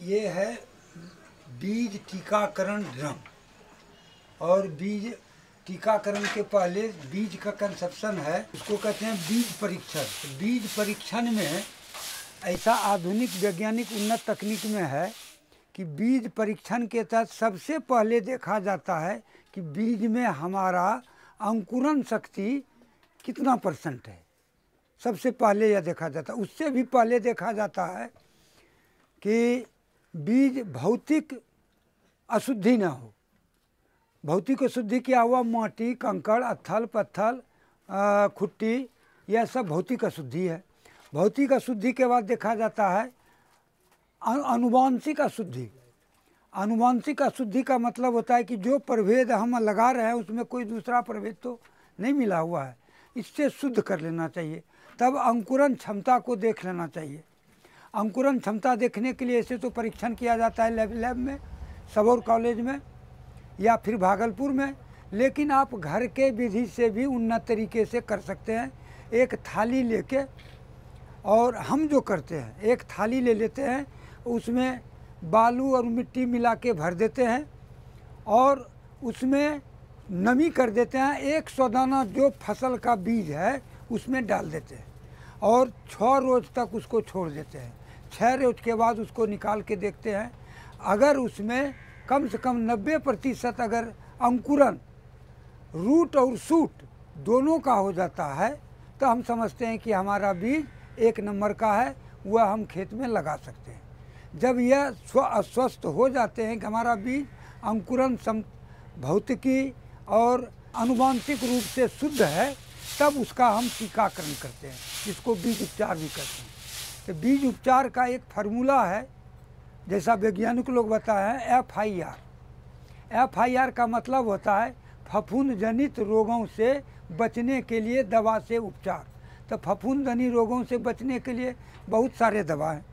ये है बीज टीकाकरण ड्रम। और बीज टीकाकरण के पहले बीज का कंसेप्शन है, उसको कहते हैं बीज परीक्षण। बीज परीक्षण में ऐसा आधुनिक वैज्ञानिक उन्नत तकनीक में है कि बीज परीक्षण के तहत सबसे पहले देखा जाता है कि बीज में हमारा अंकुरण शक्ति कितना % है। सबसे पहले यह देखा जाता है। उससे भी पहले देखा जाता है कि बीज भौतिक अशुद्धि न हो। भौतिक अशुद्धि क्या हुआ? माटी, कंकड़, अत्थल पत्थल, खुट्टी, यह सब भौतिक अशुद्धि है। भौतिक अशुद्धि के बाद देखा जाता है अनुवांशिक अशुद्धि। अनुवांशिक अशुद्धि का मतलब होता है कि जो प्रभेद हम लगा रहे हैं उसमें कोई दूसरा प्रभेद तो नहीं मिला हुआ है, इससे शुद्ध कर लेना चाहिए। तब अंकुरण क्षमता को देख लेना चाहिए। अंकुरण क्षमता देखने के लिए ऐसे तो परीक्षण किया जाता है लैब में, सबौर कॉलेज में या फिर भागलपुर में, लेकिन आप घर के विधि से भी उन्नत तरीके से कर सकते हैं। एक थाली लेके, और हम जो करते हैं एक थाली ले लेते हैं, उसमें बालू और मिट्टी मिला के भर देते हैं और उसमें नमी कर देते हैं। 100 दाना जो फसल का बीज है उसमें डाल देते हैं और 6 रोज़ तक उसको छोड़ देते हैं। 6 रोज़ के बाद उसको निकाल के देखते हैं। अगर उसमें कम से कम 90% अगर अंकुरण रूट और शूट दोनों का हो जाता है तो हम समझते हैं कि हमारा बीज 1 नंबर का है, वह हम खेत में लगा सकते हैं। जब यह अस्वस्थ हो जाते हैं कि हमारा बीज अंकुरण भौतिकी और आनुवंशिक रूप से शुद्ध है, तब उसका हम टीकाकरण करते हैं, जिसको बीज उपचार भी करते हैं। तो बीज उपचार का एक फार्मूला है, जैसा वैज्ञानिक लोग बताए हैं, FIR। FIR का मतलब होता है फफूंद जनित रोगों से बचने के लिए दवा से उपचार। तो फफूंद जनित रोगों से बचने के लिए बहुत सारे दवा हैं।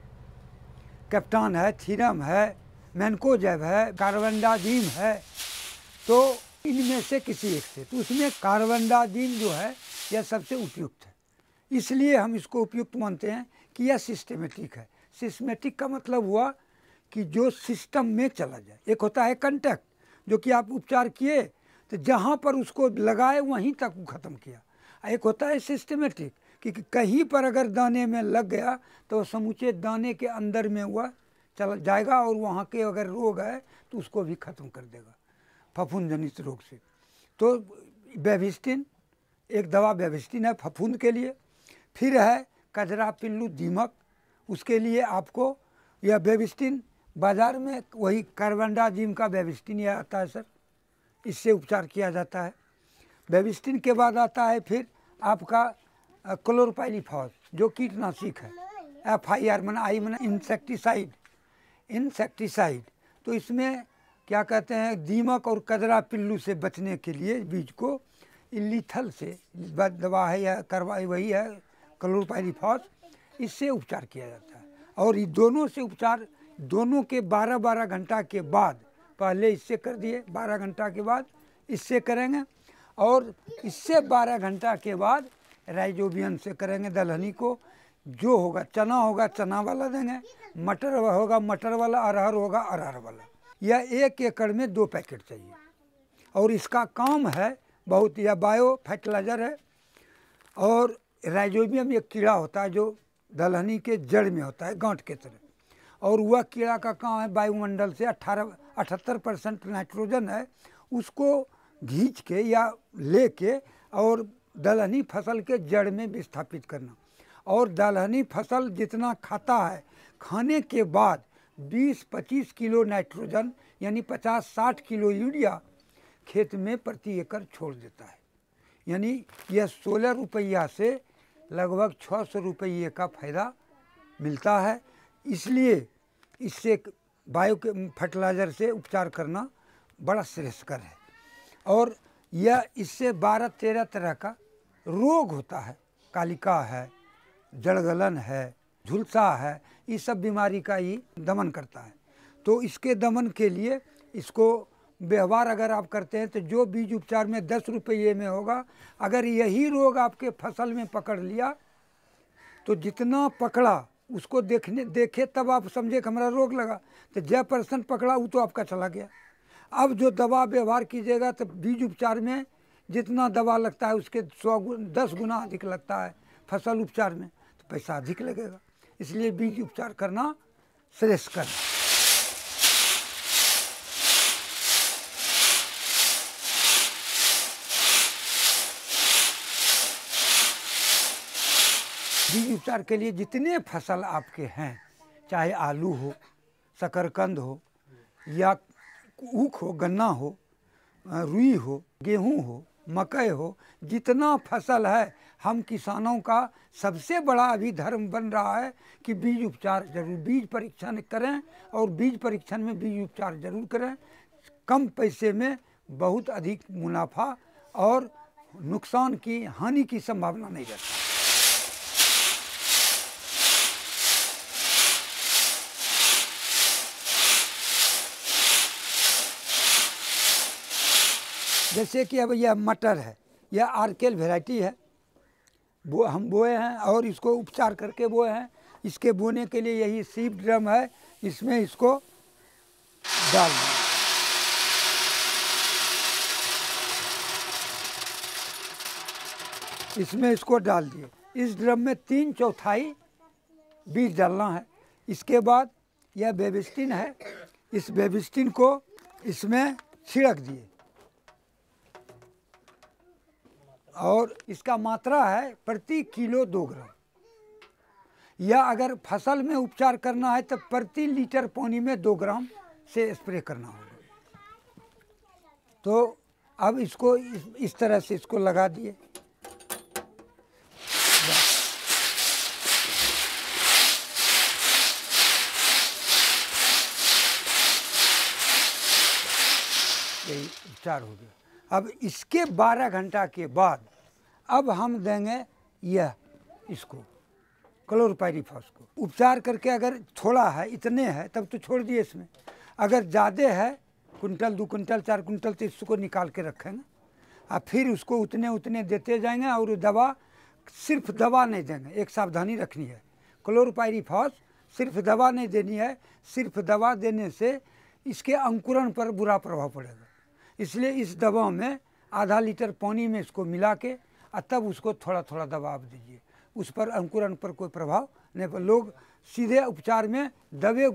कैप्टान है, थीरम है, मैनकोजेब है, कार्बेंडाजिम है। तो इनमें से किसी एक से, तो उसमें कार्बेंडाजिम जो है यह सबसे उपयुक्त है। इसलिए हम इसको उपयुक्त मानते हैं कि यह सिस्टेमेटिक है। सिस्टेमेटिक का मतलब हुआ कि जो सिस्टम में चला जाए। एक होता है कंटैक्ट, जो कि आप उपचार किए तो जहाँ पर उसको लगाए वहीं तक ख़त्म किया। एक होता है सिस्टेमेटिक कि कहीं पर अगर दाने में लग गया तो समूचे दाने के अंदर में हुआ चला जाएगा और वहाँ के अगर रोग है तो उसको भी ख़त्म कर देगा, फफूंद जनित रोग से। तो बेविस्टिन एक दवा, बेविस्टिन है फफूंद के लिए। फिर है कजरा पिल्लू दीमक, उसके लिए आपको यह बेविस्टिन बाज़ार में वही कार्बेंडाजिम का बेविस्टिन यह आता है सर, इससे उपचार किया जाता है। बेविस्टिन के बाद आता है फिर आपका क्लोरोपाइरीफॉस, जो कीटनाशक है। FIR माना आई माना इंसेक्टिसाइड। तो इसमें क्या कहते हैं, दीमक और कजरा पिल्लू से बचने के लिए बीज को इलीथल से दवा है या करवाई वही है क्लोरोपाइरीफॉस, इससे उपचार किया जाता है। और ये दोनों से उपचार दोनों के 12-12 घंटा के बाद, पहले इससे कर दिए, 12 घंटा के बाद इससे करेंगे, और इससे 12 घंटा के बाद राइजोबियम से करेंगे। दलहनी को जो होगा, चना होगा चना वाला देंगे, मटर होगा मटर वाला, अरहर होगा अरहर वाला। यह 1 एकड़ में 2 पैकेट चाहिए। और इसका काम है बहुत, यह बायो फर्टिलाइजर है। और राइजोबियम एक कीड़ा होता है जो दलहनी के जड़ में होता है, गांठ के तरह। और वह कीड़ा का काम है वायुमंडल से 78% नाइट्रोजन है, उसको खींच के या लेके और दलहनी फसल के जड़ में विस्थापित करना। और दलहनी फसल जितना खाता है, खाने के बाद 20-25 किलो नाइट्रोजन यानी 50-60 किलो यूरिया खेत में प्रति एकड़ छोड़ देता है। यानी यह 16 रुपया से लगभग 600 रुपये का फ़ायदा मिलता है। इसलिए इससे बायो के फर्टिलाइज़र से उपचार करना बड़ा श्रेयस्कर है। और यह इससे 12-13 तरह का रोग होता है, कालिका है, जड़गलन है, झुलसा है, ये सब बीमारी का ही दमन करता है। तो इसके दमन के लिए इसको व्यवहार अगर आप करते हैं तो जो बीज उपचार में 10 रुपये में होगा, अगर यही रोग आपके फसल में पकड़ लिया तो जितना पकड़ा उसको देखे तब आप समझे कि हमारा रोग लगा, तो जय परसेंट पकड़ा वो तो आपका चला गया। अब जो दवा व्यवहार कीजिएगा तो बीज उपचार में जितना दवा लगता है उसके 10 गुना अधिक लगता है फसल उपचार में, तो पैसा अधिक लगेगा। इसलिए बीज उपचार करना श्रेष्ठ कर। बीज उपचार के लिए जितने फसल आपके हैं, चाहे आलू हो, शकरकंद हो, या ऊख हो, गन्ना हो, रुई हो, गेहूं हो, मकई हो, जितना फसल है, हम किसानों का सबसे बड़ा अभी धर्म बन रहा है कि बीज उपचार जरूर, बीज परीक्षण करें और बीज परीक्षण में बीज उपचार जरूर करें। कम पैसे में बहुत अधिक मुनाफा और नुकसान की, हानि की संभावना नहीं रहती। जैसे कि अब यह मटर है, यह आर्केल वैरायटी है, वो हम बोए हैं और इसको उपचार करके बोए हैं। इसके बोने के लिए यही सीड ड्रम है, इसमें इसको डाल दें। इसमें इसको डाल दिए। इस ड्रम में 3/4 बीज डालना है। इसके बाद यह बेबिस्टिन है, इस बेबिस्टिन को इसमें छिड़क दिए और इसका मात्रा है प्रति किलो 2 ग्राम। या अगर फसल में उपचार करना है तो प्रति लीटर पानी में 2 ग्राम से स्प्रे करना होगा। तो अब इसको इस तरह से इसको लगा दिए। यही उपचार हो गया। अब इसके 12 घंटा के बाद अब हम देंगे यह इसको क्लोरोपाइरीफॉस को। उपचार करके अगर थोड़ा है, इतने है, तब तो छोड़ दिए इसमें। अगर ज़्यादा है, कुंटल 2 कुंटल 4 कुंटल, तो इसको निकाल के रखेंगे और फिर उसको उतने देते जाएंगे। और दवा, सिर्फ दवा नहीं देंगे, एक सावधानी रखनी है, क्लोरोपाइरीफॉस सिर्फ दवा नहीं देनी है। सिर्फ दवा देने से इसके अंकुरण पर बुरा प्रभाव पड़ेगा। इसलिए इस दवा में आधा लीटर पानी में इसको मिला के और तब उसको थोड़ा थोड़ा दवा आप दीजिए। उस पर अंकुरण पर कोई प्रभाव नहीं पड़े। लोग सीधे उपचार में दवे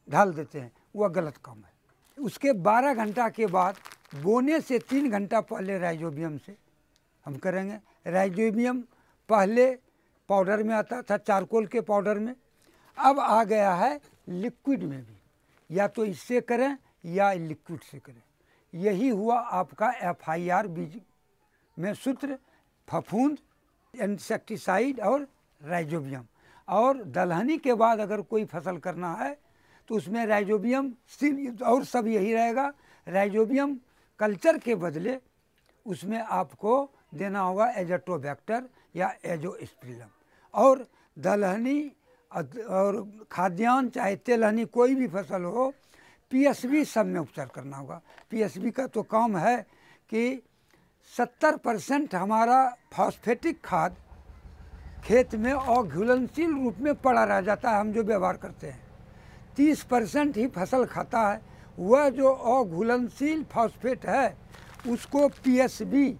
ढाल देते हैं, वह गलत काम है। उसके 12 घंटा के बाद बोने से 3 घंटा पहले राइजोबियम से हम करेंगे। राइजोबियम पहले पाउडर में आता था, चारकोल के पाउडर में, अब आ गया है लिक्विड में भी। या तो इससे करें या लिक्विड से करें। यही हुआ आपका FIR बीज में सूत्र, फफूंद, इंसेक्टिसाइड और राइजोबियम। और दलहनी के बाद अगर कोई फसल करना है तो उसमें राइजोबियम और सब यही रहेगा। राइजोबियम कल्चर के बदले उसमें आपको देना होगा एजोटोबैक्टर या एजोस्पिरिलम। और दलहनी और खाद्यान्न, चाहे तेलहनी, कोई भी फसल हो, PSB सब में उपचार करना होगा। PSB का तो काम है कि 70% हमारा फॉस्फेटिक खाद खेत में अघुलनशील रूप में पड़ा रह जाता है, हम जो व्यवहार करते हैं। 30% ही फसल खाता है। वह जो अघुलनशील फॉस्फेट है उसको PSB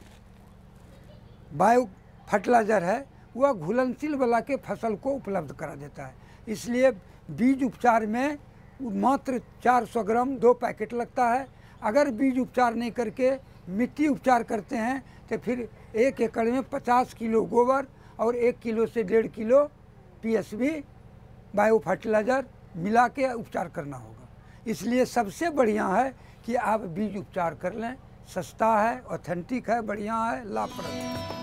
बायो फर्टिलाइजर है, वह घुलनशील वाला के फसल को उपलब्ध करा देता है। इसलिए बीज उपचार में मात्र 400 ग्राम 2 पैकेट लगता है। अगर बीज उपचार नहीं करके मिट्टी उपचार करते हैं तो फिर 1 एकड़ में 50 किलो गोबर और 1 किलो से 1.5 किलो PSB बायो फर्टिलाइजर मिला के उपचार करना होगा। इसलिए सबसे बढ़िया है कि आप बीज उपचार कर लें। सस्ता है, ऑथेंटिक है, बढ़िया है, लाभप्रद है।